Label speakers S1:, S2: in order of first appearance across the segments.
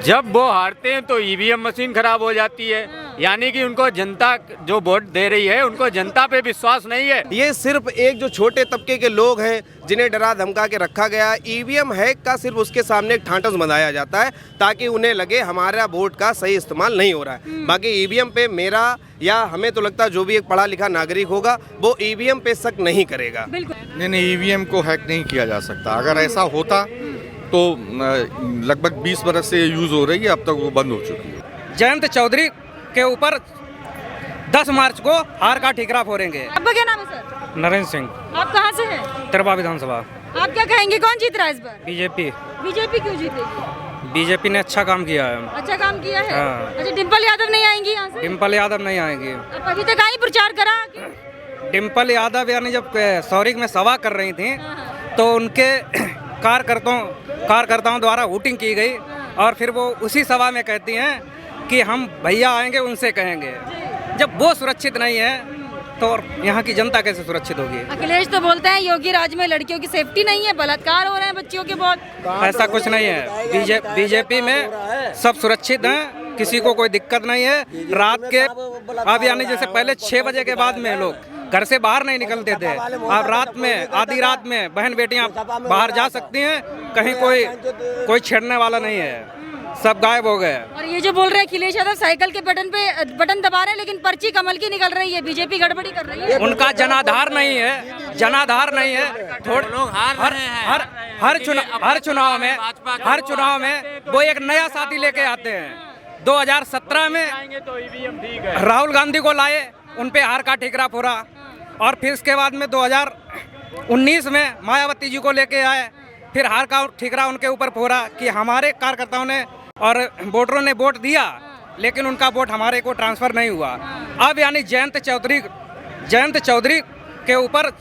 S1: जब वो हारते हैं तो ईवीएम मशीन खराब हो जाती है, यानी कि उनको जनता जो वोट दे रही है उनको जनता पे विश्वास नहीं है।
S2: ये सिर्फ एक जो छोटे तबके के लोग हैं जिन्हें डरा धमका के रखा गया है। ईवीएम हैक का सिर्फ उसके सामने एक ठांठस बनाया जाता है ताकि उन्हें लगे हमारा वोट का सही इस्तेमाल नहीं हो रहा है। बाकी ईवीएम पे मेरा या हमें तो लगता है जो भी एक पढ़ा लिखा नागरिक होगा वो ईवीएम पे शक नहीं करेगा।
S3: नहीं, ईवीएम को हैक नहीं किया जा सकता। अगर ऐसा होता तो लगभग 20 बरस से यूज़ हो रही है, अब तक वो बंद हो चुकी है।
S4: जयंत चौधरी के ऊपर 10 मार्च को हार का ठीकरा फोड़ेंगे।
S5: आपका क्या नाम है सर?
S4: नरेंद्र सिंह,
S5: आप कहाँ से हैं?
S4: तिरवा विधानसभा।
S5: आप क्या कहेंगे, कौन जीत रहा है इस बार?
S4: बीजेपी।
S5: बीजेपी क्यों जीतेगी?
S4: बीजेपी ने अच्छा काम किया है।
S5: अच्छा काम किया है।
S4: हाँ।
S5: अच्छा, डिम्पल यादव नहीं आएंगी यहाँ से?
S4: डिम्पल यादव नहीं आएंगी।
S5: आप अभी तक आई प्रचार करा?
S4: डिम्पल यादव यानी जब सौरिक में सभा कर रही थी तो उनके कार्यकर्ताओं द्वारा वोटिंग की गई और फिर वो उसी सभा में कहती हैं कि हम भैया आएंगे उनसे कहेंगे। जब वो सुरक्षित नहीं है तो यहाँ की जनता कैसे सुरक्षित होगी?
S5: अखिलेश तो बोलते हैं योगी राज में लड़कियों की सेफ्टी नहीं है, बलात्कार हो रहे हैं बच्चियों के बहुत।
S4: ऐसा कुछ नहीं है। बीजेपी में सब सुरक्षित हैं, किसी को कोई दिक्कत नहीं है। रात के अब यानी जैसे पहले 6 बजे के बाद में लोग घर से बाहर नहीं निकलते थे, अब रात में आधी रात में बहन बेटियां बाहर जा सकती हैं, कहीं कोई छेड़ने वाला नहीं है, सब गायब हो गए।
S5: और ये जो बोल रहे हैं अखिलेश यादव साइकिल के बटन दबा रहे हैं लेकिन पर्ची कमल की निकल रही है, बीजेपी गड़बड़ी कर रही है।
S4: उनका जनाधार नहीं है, जनाधार नहीं है। थोड़े लोग हर चुनाव में वो एक नया साथी लेके आते हैं। 2017 में राहुल गांधी को लाए, उन पे हार का ठीकरा फोड़ा और फिर इसके बाद में 2019 में मायावती जी को लेके आए, फिर हार का ठीकरा उनके ऊपर फोड़ा कि हमारे कार्यकर्ताओं ने और वोटरों ने वोट दिया लेकिन उनका वोट हमारे को ट्रांसफर नहीं हुआ। अब यानी जयंत चौधरी के ऊपर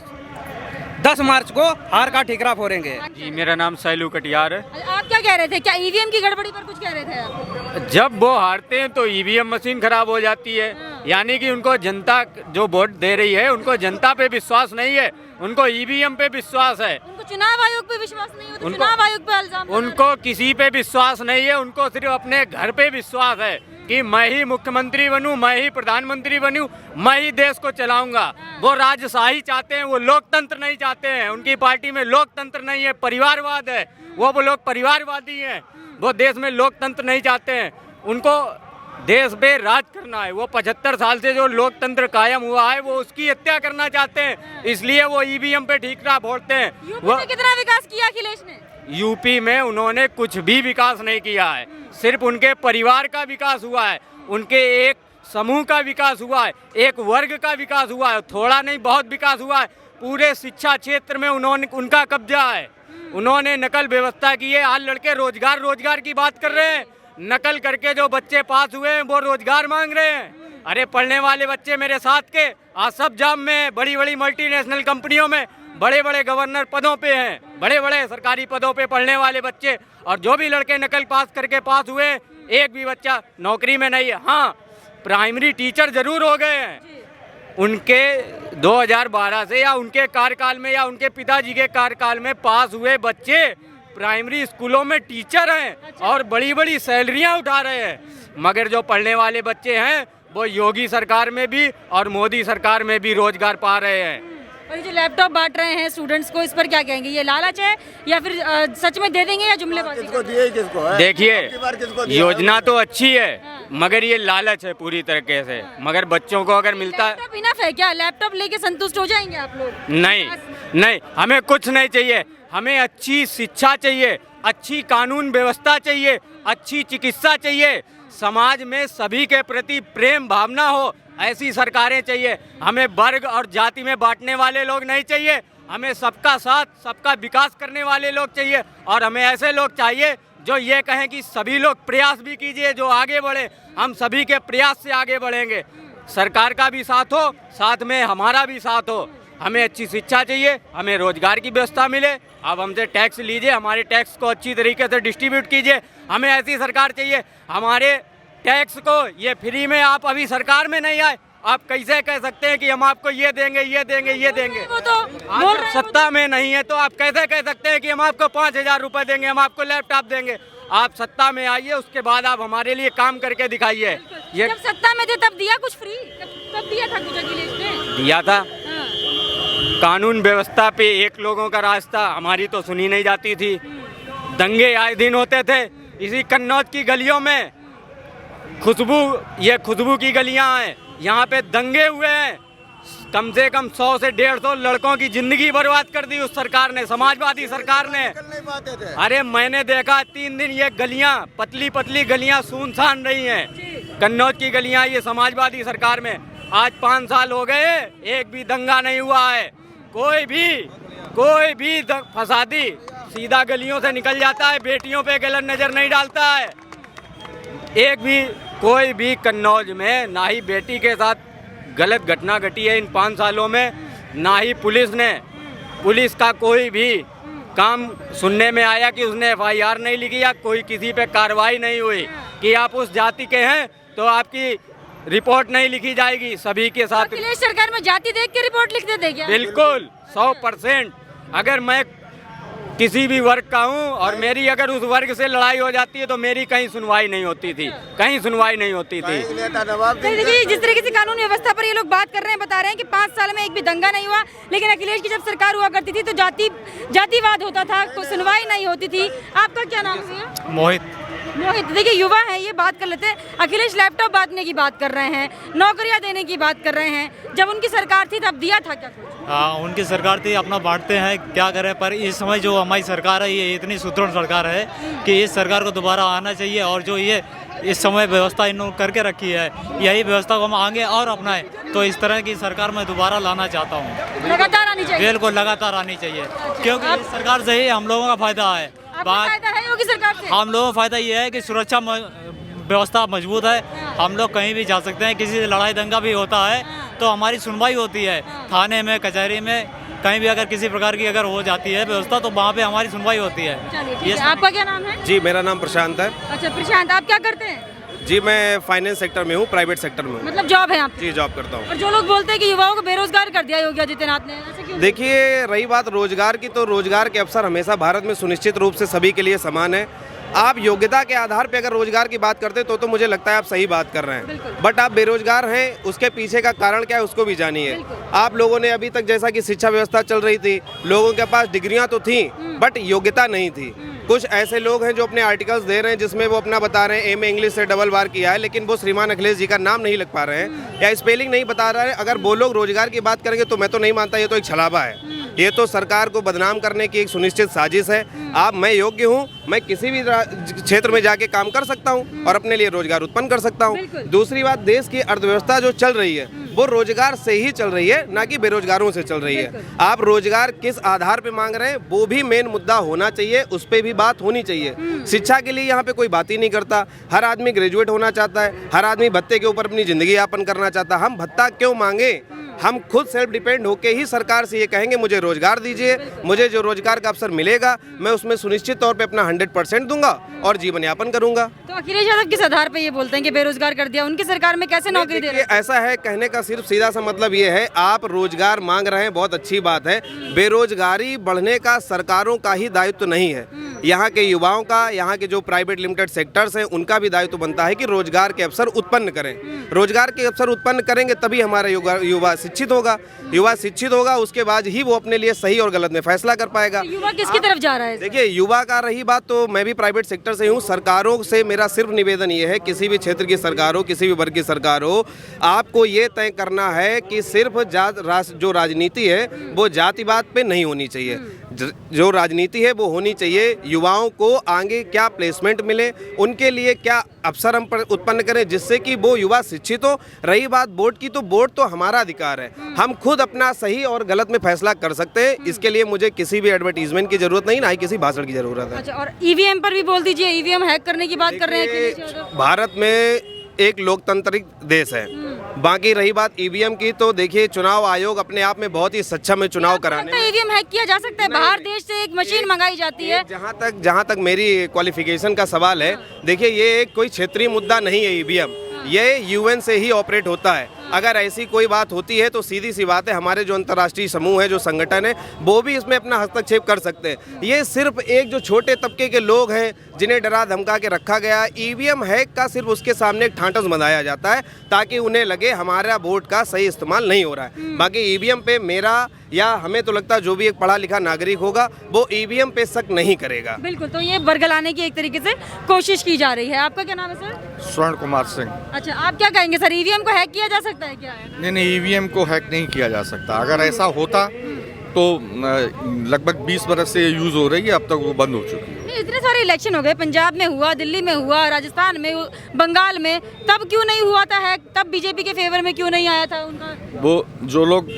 S4: 10 मार्च को हार का ठीकरा फोड़ेंगे।
S1: जी, मेरा नाम सैलू कटियार है।
S5: आप क्या कह रहे थे, क्या ईवीएम की गड़बड़ी पर कुछ कह रहे थे आप?
S1: जब वो हारते हैं तो ईवीएम मशीन खराब हो जाती है, यानी कि उनको जनता जो वोट दे रही है उनको जनता पे विश्वास नहीं है, उनको ईवीएम पे विश्वास है।
S5: उनको चुनाव आयोग पे विश्वास नहीं है, तो चुनाव आयोग पे इल्जाम लगा
S1: उनको किसी पे विश्वास नहीं है, उनको सिर्फ अपने घर पे विश्वास है कि मैं ही मुख्यमंत्री बनूं, मैं ही प्रधानमंत्री बनूं, मैं ही देश को चलाऊंगा। वो राजशाही चाहते हैं, वो लोकतंत्र नहीं चाहते हैं। उनकी पार्टी में लोकतंत्र नहीं है, परिवारवाद है। वो लोग परिवारवादी हैं, वो देश में लोकतंत्र नहीं चाहते हैं। उनको देश पे राज करना है। वो 75 साल से जो लोकतंत्र कायम हुआ है वो उसकी हत्या करना चाहते हैं, इसलिए वो ईवीएम पे ठीकरा फोड़ते हैं।
S5: यूपी में कितना विकास किया अखिलेश ने?
S1: यूपी में उन्होंने कुछ भी विकास नहीं किया है, सिर्फ उनके परिवार का विकास हुआ है, उनके एक समूह का विकास हुआ है, एक वर्ग का विकास हुआ है। थोड़ा नहीं, बहुत विकास हुआ है। पूरे शिक्षा क्षेत्र में उनका कब्जा है। उन्होंने नकल व्यवस्था की है। आज लड़के रोजगार की बात कर रहे हैं। नकल करके जो बच्चे पास हुए हैं वो रोजगार मांग रहे हैं। अरे पढ़ने वाले बच्चे मेरे साथ के आज सब जॉब में, बड़ी बड़ी मल्टीनेशनल कंपनियों में बड़े बड़े गवर्नर पदों पे हैं, बड़े बड़े सरकारी पदों पे पढ़ने वाले बच्चे। और जो भी लड़के नकल पास हुए, एक भी बच्चा नौकरी में नहीं है। हाँ, प्राइमरी टीचर जरूर हो गए हैं। उनके 2012 से या उनके कार्यकाल में या उनके पिताजी के कार्यकाल में पास हुए बच्चे प्राइमरी स्कूलों में टीचर हैं और बड़ी बड़ी सैलरियां उठा रहे हैं। मगर जो पढ़ने वाले बच्चे हैं वो योगी सरकार में भी और मोदी सरकार में भी रोजगार पा रहे हैं।
S5: और ये जो लैपटॉप बांट रहे हैं स्टूडेंट्स को, इस पर क्या कहेंगे? ये लालच है या फिर सच में दे देंगे या जुमलेबाजी?
S1: देखिए, योजना तो अच्छी है मगर ये लालच है पूरी तरीके से। मगर बच्चों को अगर मिलता है,
S5: लैपटॉप इनफ है क्या? लैपटॉप लेके संतुष्ट हो जाएंगे आप लोग?
S1: नहीं, हमें कुछ नहीं चाहिए। हमें अच्छी शिक्षा चाहिए, अच्छी कानून व्यवस्था चाहिए, अच्छी चिकित्सा चाहिए, समाज में सभी के प्रति प्रेम भावना हो, ऐसी सरकारें चाहिए। हमें वर्ग और जाति में बांटने वाले लोग नहीं चाहिए। हमें सबका साथ, सबका विकास करने वाले लोग चाहिए। और हमें ऐसे लोग चाहिए जो ये कहें कि सभी लोग प्रयास भी कीजिए, जो आगे बढ़े। हम सभी के प्रयास से आगे बढ़ेंगे। सरकार का भी साथ हो, साथ में हमारा भी साथ हो। हमें अच्छी शिक्षा चाहिए, हमें रोजगार की व्यवस्था मिले। अब हमसे टैक्स लीजिए, हमारे टैक्स को अच्छी तरीके से डिस्ट्रीब्यूट कीजिए। हमें ऐसी सरकार चाहिए। हमारे टैक्स को ये फ्री में, आप अभी सरकार में नहीं आए, आप कैसे कह सकते हैं कि हम आपको ये देंगे, ये देंगे, ये देंगे?
S5: वो तो
S1: आप सत्ता में नहीं है तो आप कैसे कह सकते हैं कि हम आपको 5,000 रुपए देंगे, हम आपको लैपटॉप देंगे? आप सत्ता में आइए, उसके बाद आप हमारे लिए काम करके दिखाइए। ये
S5: जब सत्ता में थे तब दिया कुछ फ्री, तब दिया था कुछ अखिलेश ने?
S1: दिया था।
S5: हाँ।
S1: कानून व्यवस्था पे एक लोगों का रास्ता, हमारी तो सुनी नहीं जाती थी। दंगे आए दिन होते थे इसी कन्नौज की गलियों में। खुशबू की गलियां हैं, यहाँ पे दंगे हुए हैं। कम से कम 100 से 150 लड़कों की जिंदगी बर्बाद कर दी उस सरकार ने, समाजवादी सरकार ने। अरे मैंने देखा 3 दिन ये गलियां, पतली पतली गलियां सुनसान रही हैं, कन्नौज की गलियां, ये समाजवादी सरकार में। आज 5 साल हो गए, एक भी दंगा नहीं हुआ है। कोई भी फसादी सीधा गलियों से निकल जाता है, बेटियों पे गलत नजर नहीं डालता है। कोई भी कन्नौज में ना ही बेटी के साथ गलत घटना घटी है इन 5 सालों में, ना ही पुलिस का कोई भी काम सुनने में आया कि उसने FIR नहीं लिखी या कोई किसी पे कार्रवाई नहीं हुई कि आप उस जाति के हैं तो आपकी रिपोर्ट नहीं लिखी जाएगी। सभी के साथ
S5: अखिलेश सरकार में जाति देख के रिपोर्ट लिख देते क्या?
S1: बिल्कुल 100%। अगर मैं किसी भी वर्ग का हूँ और मेरी अगर उस वर्ग से लड़ाई हो जाती है तो मेरी कहीं सुनवाई नहीं होती थी, कहीं सुनवाई नहीं होती थी।
S5: देखिए जिस तरीके से कानून व्यवस्था पर ये लोग बात कर रहे हैं, बता रहे हैं कि 5 साल में एक भी दंगा नहीं हुआ, लेकिन अखिलेश की जब सरकार हुआ करती थी तो जातिवाद होता था, कोई सुनवाई नहीं होती थी। आपका क्या नाम है?
S6: मोहित।
S5: देखिए युवा है, ये बात कर लेते हैं। अखिलेश लैपटॉप बांटने की बात कर रहे हैं, नौकरियां देने की बात कर रहे हैं। जब उनकी सरकार थी तब दिया था क्या?
S6: हाँ, उनकी सरकार थी, अपना बांटते हैं, क्या करें। पर इस समय जो हमारी सरकार है ये इतनी सुदृढ़ सरकार है कि इस सरकार को दोबारा आना चाहिए। और जो ये इस समय व्यवस्था इन्होंने करके रखी है, यही व्यवस्था को हम आगे और अपनाएं, तो इस तरह की सरकार मैं दोबारा लाना चाहता हूँ।
S5: लगातार आनी चाहिए?
S6: बिल्कुल लगातार आनी चाहिए, क्योंकि इस सरकार से ही हम लोगों का फायदा है।
S5: फायदा है योगी सरकार से?
S6: हम लोगों का फायदा ये है कि सुरक्षा व्यवस्था मजबूत है, हम लोग कहीं भी जा सकते हैं। किसी से लड़ाई दंगा भी होता है तो हमारी सुनवाई होती है, थाने में, कचहरी में, कहीं भी अगर किसी प्रकार की अगर हो जाती है व्यवस्था तो वहाँ पे हमारी सुनवाई होती है।
S5: आपका क्या नाम है?
S2: जी मेरा नाम प्रशांत है।
S5: अच्छा प्रशांत, आप क्या करते हैं?
S2: जी मैं फाइनेंस सेक्टर में हूँ, प्राइवेट सेक्टर में हूँ।
S5: मतलब जॉब है आपकी?
S2: जी जॉब करता हूँ।
S5: और जो लोग बोलते हैं कि युवाओं को बेरोजगार कर दिया योगी आदित्यनाथ ने, ऐसे क्यों?
S2: देखिए रही बात रोजगार की, तो रोजगार के अवसर हमेशा भारत में सुनिश्चित रूप से सभी के लिए समान है। आप योग्यता के आधार पे अगर रोजगार की बात करते तो मुझे लगता है आप सही बात कर रहे हैं। बट आप बेरोजगार हैं, उसके पीछे का कारण क्या है उसको भी जानिए। आप लोगों ने अभी तक जैसा कि शिक्षा व्यवस्था चल रही थी, लोगों के पास डिग्रियां तो थी बट योग्यता नहीं थी। कुछ ऐसे लोग हैं जो अपने आर्टिकल्स दे रहे हैं जिसमें वो अपना बता रहे हैं MA इंग्लिश से डबल बार किया है, लेकिन वो श्रीमान अखिलेश जी का नाम नहीं लिख पा रहे हैं या स्पेलिंग नहीं बता रहे हैं। अगर वो लोग रोजगार की बात करेंगे तो मैं तो नहीं मानता, ये तो एक छलावा है। ये तो सरकार को बदनाम करने की एक सुनिश्चित साजिश है। मैं योग्य हूँ, मैं किसी भी क्षेत्र में जाके काम कर सकता हूँ और अपने लिए रोजगार उत्पन्न कर सकता हूँ। दूसरी बात, देश की अर्थव्यवस्था जो चल रही है वो रोजगार से ही चल रही है, ना कि बेरोजगारों से चल रही है। आप रोजगार किस आधार पे मांग रहे हैं वो भी मेन मुद्दा होना चाहिए, उस पर भी बात होनी चाहिए। शिक्षा के लिए यहाँ पे कोई बात ही नहीं करता। हर आदमी ग्रेजुएट होना चाहता है, हर आदमी भत्ते के ऊपर अपनी जिंदगी यापन करना चाहता है। हम भत्ता क्यों मांगे? हम खुद सेल्फ डिपेंड होके ही सरकार से ये कहेंगे मुझे रोजगार दीजिए, मुझे जो रोजगार का अवसर मिलेगा मैं उसमें सुनिश्चित तौर पे अपना 100% दूंगा और जीवन यापन करूंगा।
S5: तो अखिलेश यादव किस आधार पे ये बोलते हैं कि बेरोजगार कर दिया? उनकी सरकार में कैसे नौकरी दे रहे हैं?
S2: ऐसा है, कहने का सिर्फ सीधा सा मतलब ये है, आप रोजगार मांग रहे हैं, बहुत अच्छी बात है। बेरोजगारी बढ़ने का सरकारों का ही दायित्व नहीं है, यहाँ के युवाओं का, यहाँ के जो प्राइवेट लिमिटेड सेक्टर्स हैं उनका भी दायित्व बनता है कि रोजगार के अवसर उत्पन्न करें। रोजगार के अवसर उत्पन्न करेंगे तभी हमारा युवा शिक्षित होगा। युवा शिक्षित होगा, उसके बाद ही वो अपने लिए सही और गलत में फैसला कर पाएगा।
S5: युवा किसकी तरफ जा रहा है?
S2: देखिए युवा का रही बात, तो मैं भी प्राइवेट सेक्टर से हूँ। सरकारों से मेरा सिर्फ निवेदन ये है, किसी भी क्षेत्र की सरकार हो, किसी भी वर्ग की सरकार हो, आपको ये तय करना है कि सिर्फ जो राजनीति है वो जातिवाद पे नहीं होनी चाहिए। जो राजनीति है वो होनी चाहिए युवाओं को आगे क्या प्लेसमेंट मिले, उनके लिए क्या अवसर हम उत्पन्न करें जिससे कि वो युवा शिक्षित हो। रही बात वोट की, तो वोट तो हमारा अधिकार है, हम खुद अपना सही और गलत में फैसला कर सकते हैं। इसके लिए मुझे किसी भी एडवर्टीजमेंट की जरूरत नहीं, ना ही किसी भाषण की जरूरत है।
S5: अच्छा, और EVM पर भी बोल दीजिए, EVM हैक करने की बात कर रहे हैं।
S2: भारत में एक लोकतांत्रिक देश है। बाकी रही बात EVM की, तो देखिए चुनाव आयोग अपने आप में बहुत ही सक्षम है चुनाव कराने में।
S5: EVM हैक किया जा सकता है? बाहर देश से एक मशीन मंगाई जाती है।
S2: जहाँ तक मेरी क्वालिफिकेशन का सवाल है, देखिए ये कोई क्षेत्रीय मुद्दा नहीं है EVM, ये UN से ही ऑपरेट होता है। अगर ऐसी कोई बात होती है तो सीधी सी बात है, हमारे जो अंतर्राष्ट्रीय समूह है, जो संगठन है, वो भी इसमें अपना हस्तक्षेप कर सकते हैं। ये सिर्फ एक जो छोटे तबके के लोग हैं जिन्हें डरा धमका के रखा गया, ईवीएम हैक का सिर्फ उसके सामने एक ठांठस बनाया जाता है ताकि उन्हें लगे हमारा वोट का सही इस्तेमाल नहीं हो रहा है। बाकी ईवीएम पे मेरा या हमें तो लगता है जो भी एक पढ़ा लिखा नागरिक होगा वो ईवीएम पे शक नहीं करेगा।
S5: बिल्कुल, तो ये बरगलाने की एक तरीके से कोशिश की जा रही है। आपका क्या नाम है सर?
S3: स्वर्ण कुमार सिंह।
S5: अच्छा, आप क्या कहेंगे सर, ईवीएम को हैक किया जा सकता है क्या?
S3: नहीं, ईवीएम को हैक नहीं किया जा सकता। अगर ऐसा होता तो लगभग 20 बरस से यूज़ हो रही है, अब तक वो बंद हो चुकी है।
S5: नहीं, इतने सारे इलेक्शन हो गए, पंजाब में हुआ, दिल्ली में हुआ, राजस्थान में, बंगाल में, तब क्यों नहीं हुआ था हैक? तब बीजेपी के फेवर में क्यों नहीं आया था उनका?
S3: वो जो लोग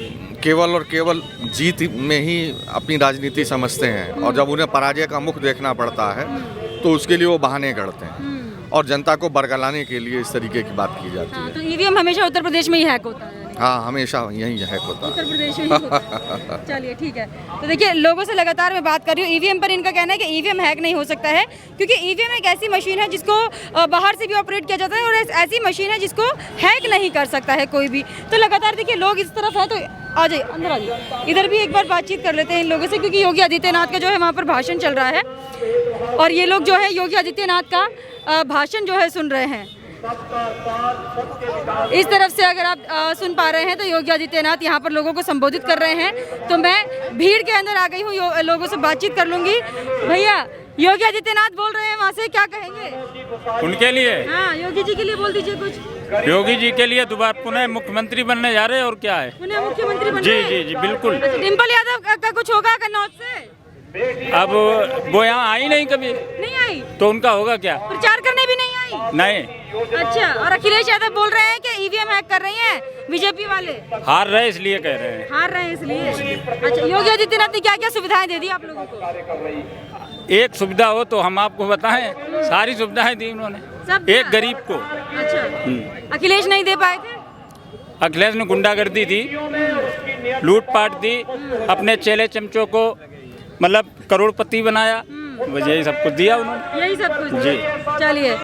S3: केवल और केवल जीत में ही अपनी राजनीति समझते हैं और जब उन्हें पराजय का मुख देखना पड़ता है तो उसके लिए वो बहाने गढ़ते हैं और जनता को बरगलाने के लिए इस तरीके की बात की जाती
S5: हाँ,
S3: है।
S5: तो ईवीएम हमेशा उत्तर प्रदेश में ही हैक होता है।
S3: हाँ, हमेशा यही हैक होता है।
S5: उत्तर प्रदेश में ही होता है। चलिए ठीक है, तो देखिए लोगों से लगातार मैं बात कर रही हूँ ईवीएम पर। इनका कहना है कि ईवीएम हैक नहीं हो सकता है क्योंकि ईवीएम एक ऐसी मशीन है जिसको बाहर से भी ऑपरेट किया जाता है और ऐसी मशीन है जिसको हैक नहीं कर सकता है कोई भी। तो लगातार देखिए लोग इस तरफ है, तो आ जाइए अंदर आ जाइए, इधर भी एक बार बातचीत कर लेते हैं इन लोगों से, क्योंकि योगी आदित्यनाथ का जो है वहाँ पर भाषण चल रहा है और ये लोग जो है योगी आदित्यनाथ का भाषण जो है सुन रहे हैं। इस तरफ से अगर आप सुन पा रहे हैं तो योगी आदित्यनाथ यहाँ पर लोगों को संबोधित कर रहे हैं। तो मैं भीड़ के अंदर आ गई हूँ, लोगों से बातचीत कर लूंगी। भैया, योगी आदित्यनाथ बोल रहे हैं, वहाँ से क्या कहेंगे?
S7: उनके लिए,
S5: हाँ, योगी जी के लिए बोल दीजिए कुछ।
S7: योगी जी के लिए दोबारा पुनः मुख्यमंत्री बनने जा रहे हैं और क्या है।
S5: पुनः मुख्यमंत्री बन
S7: जी
S5: रहे हैं?
S7: जी जी बिल्कुल।
S5: अच्छा, डिम्पल यादव का कुछ होगा कन्नौज से?
S7: अब वो यहाँ आई नहीं कभी,
S5: नहीं आई
S7: तो उनका होगा क्या?
S5: प्रचार करने भी नहीं आई?
S7: नहीं।
S5: अच्छा, और अखिलेश यादव बोल रहे हैं कि ईवीएम हैक कर रही हैं बीजेपी वाले।
S7: हार रहे इसलिए कह रहे हैं।
S5: हार रहे हैं इसलिए। अच्छा, योगी आदित्यनाथ ने क्या क्या सुविधाएं दे दी आप लोगों को?
S7: एक सुविधा हो तो हम आपको बताएं, सारी सुविधाएं दी उन्होंने
S5: सब
S7: एक गरीब को।
S5: अच्छा, अखिलेश नहीं दे पाए थे?
S7: अखिलेश ने गुंडागर्दी दी, लूटपाट दी, अपने चेले चमचों को मतलब करोड़पति बनाया, यही सब कुछ दिया उन्होंने।
S5: यही सब कुछ
S7: जी।
S5: चलिए।